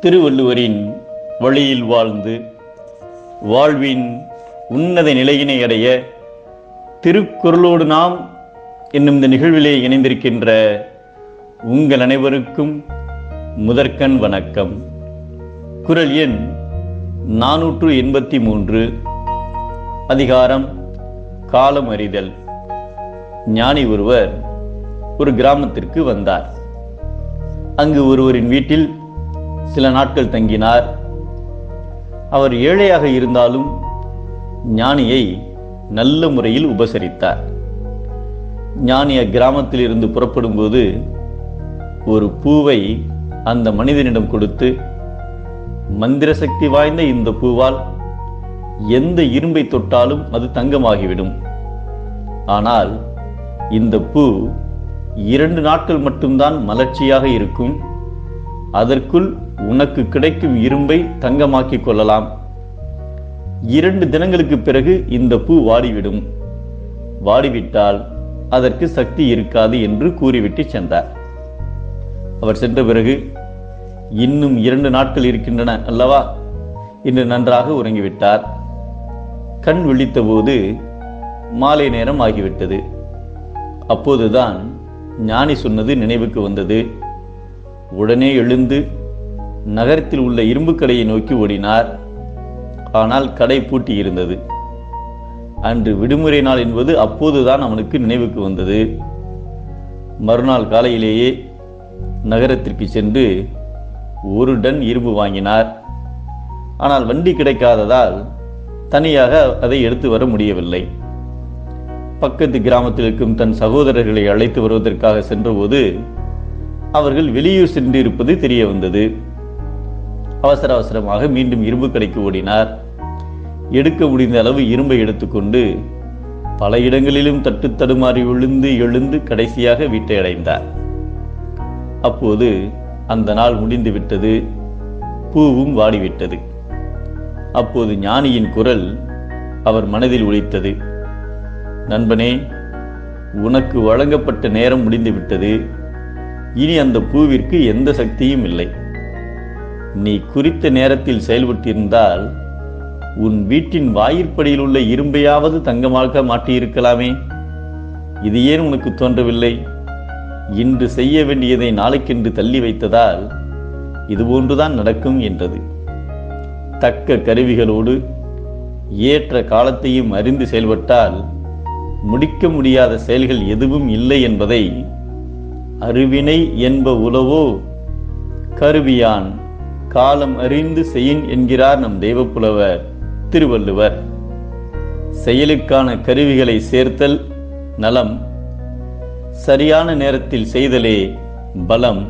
திருவள்ளுவரின் வழியில் வாழ்ந்து வாழ்வின் உன்னத நிலையினை அடைய திருக்குறளோடு நாம் என்னும் இந்த நிகழ்விலே இணைந்திருக்கின்ற உங்கள் அனைவருக்கும் முதற்கண் வணக்கம். குறள் எண் 483, அதிகாரம் காலம் அறிதல். ஞானி ஒருவர் ஒரு கிராமத்திற்கு வந்தார். அங்கு ஒருவரின் வீட்டில் சில நாட்கள் தங்கினார். அவர் ஏழையாக இருந்தாலும் ஞானியை நல்ல முறையில் உபசரித்தார். ஞானி அக்கிராமத்தில் இருந்து புறப்படும் போது ஒரு பூவை அந்த மனிதனிடம் கொடுத்து, மந்திர சக்தி வாய்ந்த இந்த பூவால் எந்த இரும்பை தொட்டாலும் அது தங்கமாகிவிடும். ஆனால் இந்த பூ 2 நாட்கள் மட்டும்தான் மலர்ச்சியாக இருக்கும். அதற்குள் உனக்கு கிடைக்கும் இரும்பை தங்கமாக்கிக் கொள்ளலாம். 2 தினங்களுக்கு பிறகு இந்த பூ வாடிவிடும். வாடிவிட்டால் அதற்கு சக்தி இருக்காது என்று கூறிவிட்டு சென்றார். அவர் சென்ற பிறகு, இன்னும் 2 நாட்கள் இருக்கின்றன அல்லவா என்று நன்றாக உறங்கிவிட்டார். கண் விழித்த போது மாலை நேரம் ஆகிவிட்டது. அப்போதுதான் ஞானி சொன்னது நினைவுக்கு வந்தது. உடனே எழுந்து நகரத்தில் உள்ள இரும்பு கடையை நோக்கி ஓடினார். ஆனால் கடை பூட்டி இருந்தது. அன்று விடுமுறை நாள் என்பது அப்போதுதான் அவனுக்கு நினைவுக்கு வந்தது. மறுநாள் காலையிலேயே நகரத்திற்கு சென்று 1 டன் இரும்பு வாங்கினார். ஆனால் வண்டி கிடைக்காததால் தனியாக அதை எடுத்து வர முடியவில்லை. பக்கத்து கிராமத்தில் இருக்கும் தன் சகோதரர்களை அழைத்து வருவதற்காக சென்றபோது அவர்கள் வெளியூர் சென்று இருப்பது தெரிய வந்தது. அவசரமாக மீண்டும் இரும்பு கடைக்கு ஓடினார். எடுக்க முடிந்த அளவு இரும்பை எடுத்துக்கொண்டு பல இடங்களிலும் தட்டு தடுமாறி விழுந்து எழுந்து கடைசியாக வீட்டை அடைந்தார். அப்போது அந்த நாள் முடிந்து விட்டது. பூவும் வாடிவிட்டது. அப்போது ஞானியின் குரல் அவர் மனதில் ஒலித்தது. நண்பனே, உனக்கு வழங்கப்பட்ட நேரம் முடிந்து விட்டது. இனி அந்த பூவிற்கு எந்த சக்தியும் இல்லை. நீ குறித்த நேரத்தில் செயல்பட்டிருந்தால் உன் வீட்டின் வாயிற்படியில் உள்ள இரும்பையாவது தங்கமாக மாற்றியிருக்கலாமே. இது ஏன் உனக்கு தோன்றவில்லை? இன்று செய்ய வேண்டியதை நாளைக்கென்று தள்ளி வைத்ததால் இதுபோன்றுதான் நடக்கும் என்றது. தக்க கருவிகளோடு ஏற்ற காலத்தையும் அறிந்து செயல்பட்டால் முடிக்க முடியாத செயல்கள் எதுவும் இல்லை என்பதை அறிவினை என்ப உலவோ கருவியான் காலம் அறிந்து செயின் என்கிறார் நம் தெய்வப்புலவர் திருவள்ளுவர். செயலுக்கான கருவிகளை சேர்த்தல் நலம், சரியான நேரத்தில் செய்தலே பலம்.